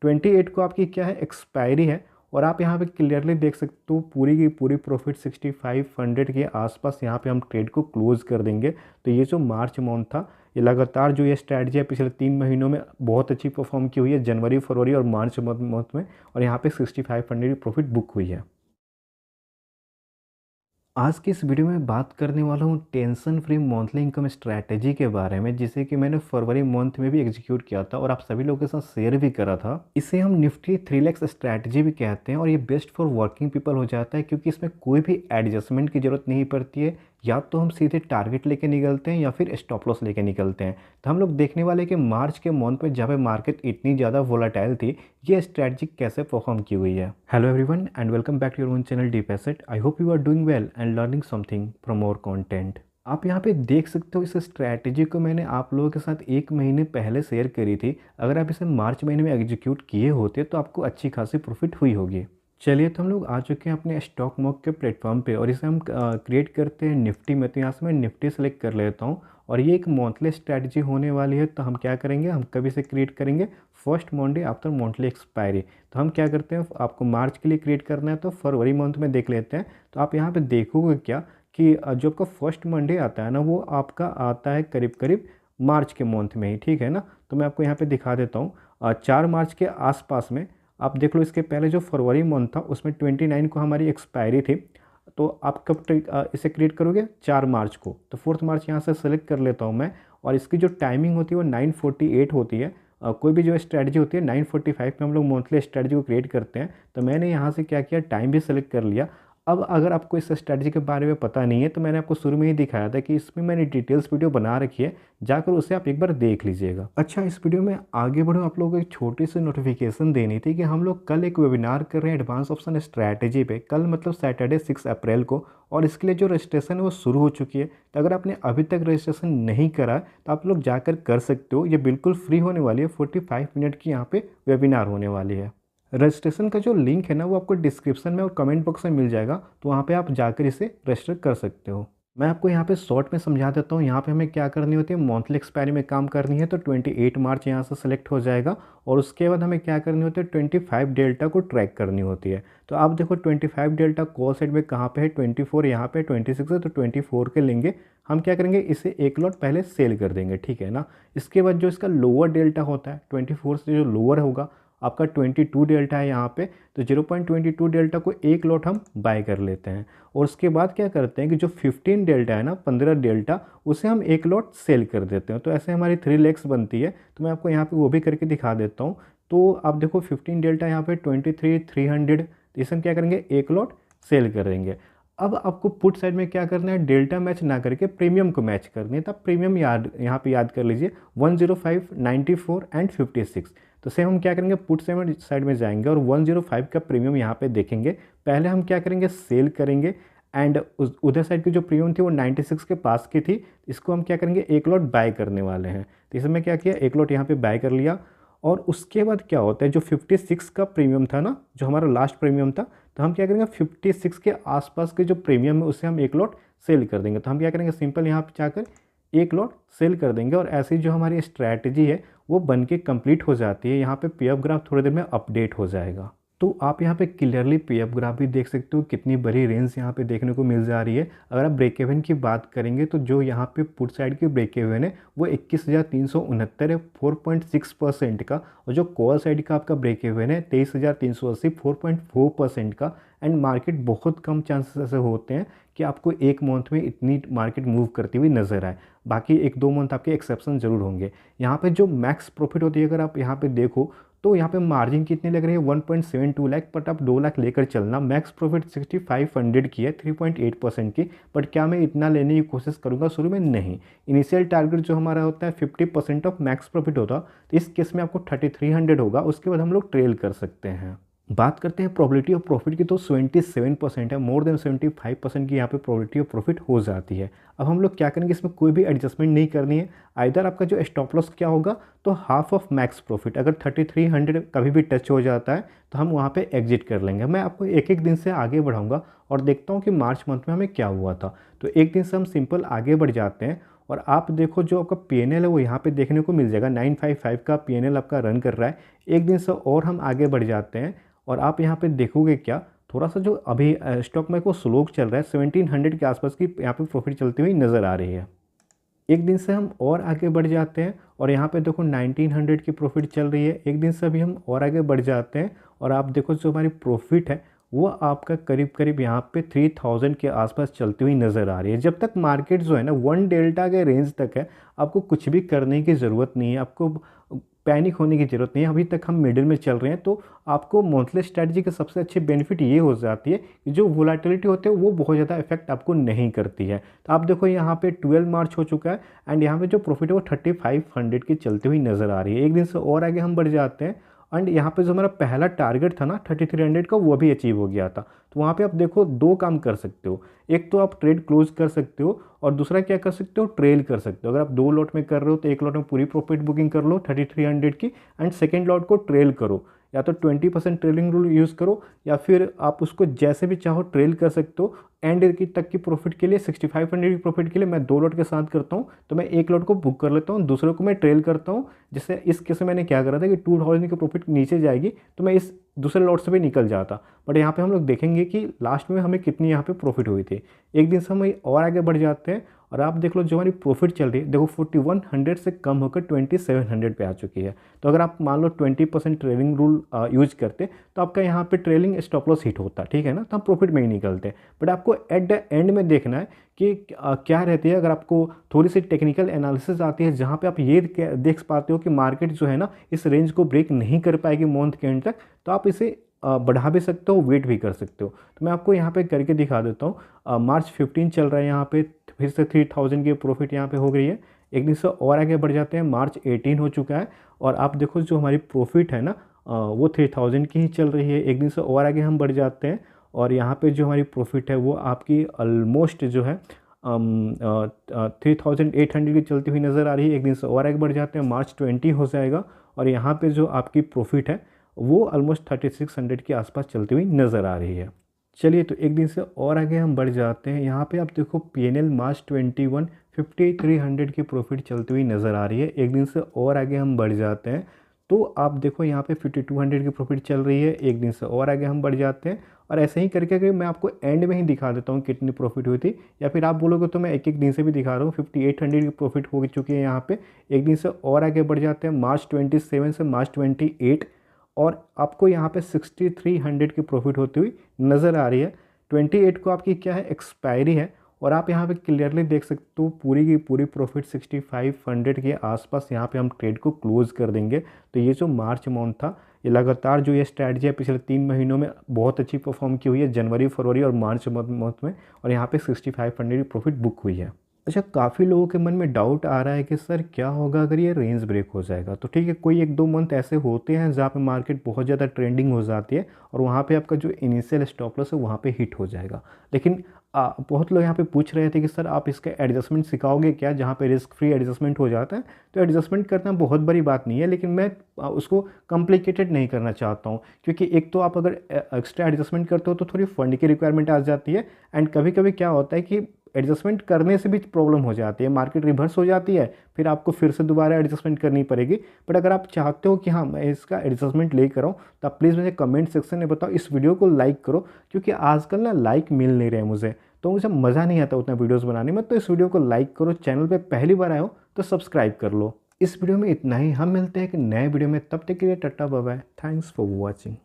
28 को आपकी क्या है, एक्सपायरी है। और आप यहाँ पे क्लियरली देख सकते हो पूरी की पूरी प्रॉफिट 6500 के आसपास यहाँ पे हम ट्रेड को क्लोज कर देंगे। तो ये जो मार्च मंथ था, ये लगातार जो ये स्ट्रैटेजी है पिछले 3 महीनों में बहुत अच्छी परफॉर्म की हुई है, जनवरी, फरवरी और मार्च मंथ में। और यहाँ पे 6500 की प्रॉफिट बुक हुई है। आज की इस वीडियो में बात करने वाला हूँ tension free monthly income strategy के बारे में, जिसे कि मैंने फरवरी मंथ में भी एग्जीक्यूट किया था और आप सभी लोगों के साथ शेयर भी करा था। इसे हम निफ्टी 3 लाख स्ट्रैटेजी भी कहते हैं और ये बेस्ट फॉर वर्किंग पीपल हो जाता है, क्योंकि इसमें कोई भी एडजस्टमेंट की ज़रूरत नहीं पड़ती है। या तो हम सीधे टारगेट लेके निकलते हैं या फिर स्टॉप लॉस लेके निकलते हैं। तो हम लोग देखने वाले कि मार्च के मंथ में जब मार्केट इतनी ज़्यादा वोलाटाइल थी, ये स्ट्रैटेजी कैसे परफॉर्म की हुई है। Hello everyone and welcome back to your own channel Deep Asset. I hope you are doing well and learning something from more content. आप यहाँ पे देख सकते हो, इस स्ट्रैटेजी को मैंने आप लोगों के साथ 1 महीने पहले शेयर करी थी। अगर आप इसे मार्च महीने में एग्जीक्यूट किए होते तो आपको अच्छी खासी प्रॉफिट हुई होगी। चलिए, तो हम लोग आ चुके हैं अपने स्टॉक मॉक के प्लेटफॉर्म पे और इसे हम क्रिएट करते हैं निफ्टी में। तो यहाँ से मैं निफ्टी सेलेक्ट कर लेता हूँ और ये एक मंथली स्ट्रैटेजी होने वाली है। तो हम क्या करेंगे, हम कभी से क्रिएट करेंगे, first Monday after monthly expiry. तो हम क्या करते हैं, आपको मार्च के लिए क्रिएट करना है तो फरवरी मंथ में देख लेते हैं। तो आप यहाँ पे देखोगे क्या कि जो आपका फर्स्ट मंडे आता है ना, वो आपका आता है करीब करीब मार्च के मंथ में ही, ठीक है ना। तो मैं आपको यहाँ पे दिखा देता हूँ, 4 मार्च के आसपास में आप देख लो। इसके पहले जो फरवरी मंथ था उसमें 29 को हमारी एक्सपायरी थी। तो आप कब इसे क्रिएट करोगे, 4 मार्च को। तो 4 मार्च यहाँ से सेलेक्ट कर लेता हूँ मैं। और इसकी जो टाइमिंग होती है वो 9:48 होती है। कोई भी जो स्ट्रैटेजी होती है 9:45 में हम लोग मंथली स्ट्रैटेजी को क्रिएट करते हैं। तो मैंने यहाँ से क्या किया, टाइम भी सेलेक्ट कर लिया। अब अगर आपको इस स्ट्रैटेजी के बारे में पता नहीं है तो मैंने आपको शुरू में ही दिखाया था कि इसमें मैंने डिटेल्स वीडियो बना रखी है, जाकर उसे आप एक बार देख लीजिएगा। अच्छा, इस वीडियो में आगे बढ़ो, आप लोगों को एक छोटी सी नोटिफिकेशन देनी थी कि हम लोग कल एक वेबिनार कर रहे हैं एडवांस ऑप्शन स्ट्रैटेजी पे। कल मतलब सैटरडे 6 अप्रैल को, और इसके लिए जो रजिस्ट्रेशन है वो शुरू हो चुकी है। तो अगर आपने अभी तक रजिस्ट्रेशन नहीं करा तो आप लोग जाकर कर सकते हो। ये बिल्कुल फ्री होने वाली है, 45 मिनट की यहाँ पे वेबिनार होने वाली है। रजिस्ट्रेशन का जो लिंक है ना, वो आपको डिस्क्रिप्शन में और कमेंट बॉक्स में मिल जाएगा। तो वहाँ पे आप जाकर इसे रजिस्टर कर सकते हो। मैं आपको यहाँ पे शॉर्ट में समझा देता हूँ। यहाँ पे हमें क्या करनी होती है, मंथली एक्सपायरी में काम करनी है। तो 28 मार्च यहाँ से सेलेक्ट हो जाएगा और उसके बाद हमें क्या करनी होती है, 25 डेल्टा को ट्रैक करनी होती है। तो आप देखो 25 डेल्टा कॉल साइड में कहाँ पे है, 24 यहाँ पे, 26 है। तो 24 के लेंगे हम, क्या करेंगे, इसे एक लॉट पहले सेल कर देंगे, ठीक है ना। इसके बाद जो इसका लोअर डेल्टा होता है 24 से जो लोअर होगा, आपका 22 डेल्टा है यहाँ पे, तो 0.22 डेल्टा को एक लॉट हम बाय कर लेते हैं। और उसके बाद क्या करते हैं कि जो 15 डेल्टा है ना, 15 डेल्टा, उसे हम एक लॉट सेल कर देते हैं। तो ऐसे हमारी 3 लेग्स बनती है। तो मैं आपको यहाँ पे वो भी करके दिखा देता हूँ। तो आप देखो 15 डेल्टा यहाँ पे 23,300, इसे हम क्या करेंगे, एक लॉट सेल कर देंगे। अब आपको पुट साइड में क्या करना है, डेल्टा मैच ना करके प्रीमियम को मैच करनी है। तब प्रीमियम याद यहाँ पे याद कर लीजिए, 105, 94 एंड 56। तो सेम हम क्या करेंगे, पुट साइड में जाएंगे और 105 का प्रीमियम यहाँ पे देखेंगे। पहले हम क्या करेंगे, सेल करेंगे। एंड उधर साइड की जो प्रीमियम थी वो 96 के पास की थी, इसको हम क्या करेंगे, एक लॉट बाय करने वाले हैं। तो इसमें क्या किया, एक लॉट यहाँ पे बाय कर लिया। और उसके बाद क्या होता है, जो 56 का प्रीमियम था ना, जो हमारा लास्ट प्रीमियम था, तो हम क्या करेंगे, 56 के आसपास के जो प्रीमियम है उसे हम एक लॉट सेल कर देंगे। तो हम क्या करेंगे, सिंपल यहाँ पे जाकर एक लॉट सेल कर देंगे और ऐसी जो हमारी स्ट्रैटेजी है वो बन के कंप्लीट हो जाती है। यहाँ पे पीएफ ग्राफ थोड़ी देर में अपडेट हो जाएगा। तो आप यहाँ पे क्लियरली पीएफ ग्राफ भी देख सकते हो, कितनी बड़ी रेंज यहाँ पे देखने को मिल जा रही है। अगर आप ब्रेक इवन की बात करेंगे तो जो यहाँ पे पुट साइड की ब्रेक इवन है वो 21,369 है, 4.6% का। और जो कॉल साइड का आपका ब्रेक इवन है 23,380, 4.4% का। एंड मार्केट बहुत कम चांसेस ऐसे होते हैं कि आपको एक मंथ में इतनी मार्केट मूव करती हुई नजर आए। बाकी 1-2 मंथ आपके एक्सेप्शन जरूर होंगे। यहाँ पे जो मैक्स प्रॉफिट होती है, अगर आप यहाँ पे देखो तो यहाँ पे मार्जिन कितनी लग रही है, 1.72 लाख, बट आप 2 लाख लेकर चलना। मैक्स प्रॉफिट 6500 की है, 3.8% की। बट क्या मैं इतना लेने की कोशिश करूँगा शुरू में, नहीं। इनिशियल टारगेट जो हमारा होता है 50% ऑफ मैक्स प्रॉफिट होता, तो इस केस में आपको 3300 होगा। उसके बाद हम लोग ट्रेल कर सकते हैं। बात करते हैं प्रोबेबिलिटी ऑफ प्रॉफिट की, तो 77% है, मोर देन 75% की यहाँ पे प्रोबेबिलिटी ऑफ प्रॉफिट हो जाती है। अब हम लोग क्या करेंगे, इसमें कोई भी एडजस्टमेंट नहीं करनी है। आइदर आपका जो स्टॉप लॉस क्या होगा, तो हाफ ऑफ मैक्स प्रॉफिट, अगर 3300 कभी भी टच हो जाता है तो हम वहाँ पे एग्जिट कर लेंगे। मैं आपको एक एक दिन से आगे बढ़ाऊँगा और देखता हूँ कि मार्च मंथ में हमें क्या हुआ था। तो एक दिन से हम सिंपल आगे बढ़ जाते हैं और आप देखो जो आपका पीएनएल है वो यहाँ पे देखने को मिल जाएगा, 955 का पीएनएल आपका रन कर रहा है। एक दिन से और हम आगे बढ़ जाते हैं और आप यहाँ पे देखोगे क्या, थोड़ा सा जो अभी स्टॉक मार्केट को स्लो चल रहा है, 1700 के आसपास की यहाँ पे प्रॉफिट चलती हुई नज़र आ रही है। एक दिन से हम और आगे बढ़ जाते हैं और यहाँ पे देखो 1900 की प्रॉफिट चल रही है। एक दिन से अभी हम और आगे बढ़ जाते हैं और आप देखो जो हमारी प्रॉफिट है वो आपका करीब करीब यहाँ पे 3000 के आसपास चलती हुई नज़र आ रही है। जब तक मार्केट जो है ना 1 डेल्टा के रेंज तक है, आपको कुछ भी करने की ज़रूरत नहीं है, आपको पैनिक होने की ज़रूरत नहीं है। अभी तक हम मिडिल में चल रहे हैं, तो आपको मंथली स्ट्रैटेजी का सबसे अच्छी बेनिफिट ये हो जाती है कि जो वोलेटिलिटी होती है वो बहुत ज़्यादा इफेक्ट आपको नहीं करती है। तो आप देखो यहाँ पे 12 मार्च हो चुका है एंड यहाँ पे जो प्रॉफिट है वो 3500 की चलती हुई नज़र आ रही है। एक दिन से और आगे हम बढ़ जाते हैं एंड यहाँ पे जो हमारा पहला टारगेट था ना 3300 का, वो भी अचीव हो गया था। तो वहाँ पे आप देखो दो काम कर सकते हो, एक तो आप ट्रेड क्लोज कर सकते हो और दूसरा क्या कर सकते हो, ट्रेल कर सकते हो। अगर आप 2 लॉट में कर रहे हो तो एक लॉट में पूरी प्रॉफिट बुकिंग कर लो 3300 की एंड सेकेंड लॉट को ट्रेल करो, या तो 20% ट्रेलिंग रूल यूज़ करो या फिर आप उसको जैसे भी चाहो ट्रेल कर सकते हो। एंड की तक की प्रॉफिट के लिए 6500 की प्रॉफिट के लिए मैं 2 लॉट के साथ करता हूँ, तो मैं एक लॉट को बुक कर लेता हूँ, दूसरे को मैं ट्रेल करता हूँ। जिससे इस केस में मैंने क्या करा था कि 2000 की प्रॉफिट नीचे जाएगी तो मैं इस दूसरे लॉट से भी निकल जाता। बट यहाँ पे हम लोग देखेंगे कि लास्ट में हमें कितनी यहाँ पे प्रॉफिट हुई थी। एक दिन से हम और आगे बढ़ जाते हैं और आप देख लो जो हमारी प्रॉफिट चल रही है देखो 4100 से कम होकर 2700 पे आ चुकी है। तो अगर आप मान लो 20% ट्रेलिंग रूल यूज करते तो आपका यहाँ पे ट्रेलिंग स्टॉप लॉस हिट होता, ठीक है ना, तो हम प्रॉफिट में ही निकलते। बट आपको एट द एंड में देखना है कि क्या रहती है। अगर आपको थोड़ी सी टेक्निकल एनालिसिस आती है जहाँ पे आप ये देख पाते हो कि मार्केट जो है ना इस रेंज को ब्रेक नहीं कर पाएगी मंथ के एंड तक, तो आप इसे बढ़ा भी सकते हो, वेट भी कर सकते हो। तो मैं आपको यहाँ पे करके दिखा देता हूँ। मार्च 15 चल रहा है, यहाँ पे फिर से 3000 की प्रॉफिट यहाँ पे हो गई है। एक दिन से और आगे बढ़ जाते हैं, मार्च 18 हो चुका है और आप देखो जो हमारी प्रॉफिट है ना वो 3000 की ही चल रही है। एक दिन से और आगे हम बढ़ जाते हैं और यहाँ पे जो हमारी प्रॉफिट है वो आपकी ऑलमोस्ट जो है 3800 की चलती हुई नज़र आ रही है। एक दिन से और आगे बढ़ जाते हैं, मार्च 20 हो जाएगा और यहाँ पे जो आपकी प्रॉफिट है वो ऑलमोस्ट 3600 के आसपास चलती हुई नज़र आ रही है। चलिए तो एक दिन से और आगे हम बढ़ जाते हैं। यहाँ पे आप देखो पीएनएल मार्च 21 5300 की प्रॉफिट चलती हुई नज़र आ रही है। एक दिन से और आगे हम बढ़ जाते हैं तो आप देखो यहाँ पे 5200 की प्रॉफिट चल रही है। एक दिन से और आगे हम बढ़ जाते हैं और ऐसे ही करके अगर मैं आपको एंड में ही दिखा देता हूँ कितनी प्रॉफिट हुई थी, या फिर आप बोलोगे तो मैं एक एक दिन से भी दिखा रहा हूँ। 5800 की प्रॉफिट हो चुकी है यहाँ पे। एक दिन से और आगे बढ़ जाते हैं, मार्च 27 से मार्च 28 और आपको यहाँ पे 6300 की प्रॉफिट होती हुई नज़र आ रही है। 28 को आपकी क्या है, एक्सपायरी है और आप यहाँ पे क्लियरली देख सकते हो पूरी की पूरी प्रॉफिट 6500 के आसपास यहाँ पे हम ट्रेड को क्लोज कर देंगे। तो ये जो मार्च मंथ था, ये लगातार जो ये स्ट्रैटेजी है पिछले 3 महीनों में बहुत अच्छी परफॉर्म की हुई है, जनवरी फरवरी और मार्च मंथ में, और यहाँ पे 6500 की प्रॉफिट बुक हुई है। अच्छा, काफ़ी लोगों के मन में डाउट आ रहा है कि सर क्या होगा अगर ये रेंज ब्रेक हो जाएगा। तो ठीक है, कोई 1-2 मंथ ऐसे होते हैं जहाँ पे मार्केट बहुत ज़्यादा ट्रेंडिंग हो जाती है और वहाँ पे आपका जो इनिशियल स्टॉप लॉस है वहाँ पे हिट हो जाएगा। लेकिन बहुत लोग यहाँ पे पूछ रहे थे कि सर आप इसका एडजस्टमेंट सिखाओगे क्या, जहाँ पे रिस्क फ्री एडजस्टमेंट हो जाता है। तो एडजस्टमेंट करना बहुत बड़ी बात नहीं है, लेकिन मैं उसको कॉम्प्लिकेटेड नहीं करना चाहता हूँ, क्योंकि एक तो आप अगर एक्स्ट्रा एडजस्टमेंट करते हो तो थोड़ी फंड की रिक्वायरमेंट आ जाती है एंड कभी कभी क्या होता है कि एडजस्टमेंट करने से भी प्रॉब्लम हो जाती है, मार्केट रिवर्स हो जाती है, फिर आपको फिर से दोबारा एडजस्टमेंट करनी पड़ेगी। बट अगर आप चाहते हो कि हाँ मैं इसका एडजस्टमेंट लेकर आऊँ तो आप प्लीज़ मुझे कमेंट सेक्शन में बताओ। इस वीडियो को लाइक करो, क्योंकि आजकल ना लाइक मिल नहीं रहे मुझे, तो मुझे मज़ा नहीं आता उतना वीडियोज़ बनाने में। तो इस वीडियो को लाइक करो, चैनल पर पहली बार आए हो तो सब्सक्राइब कर लो। इस वीडियो में इतना ही, हम मिलते हैं एक नए वीडियो में, तब तक के लिए tata bye bye, thanks for watching.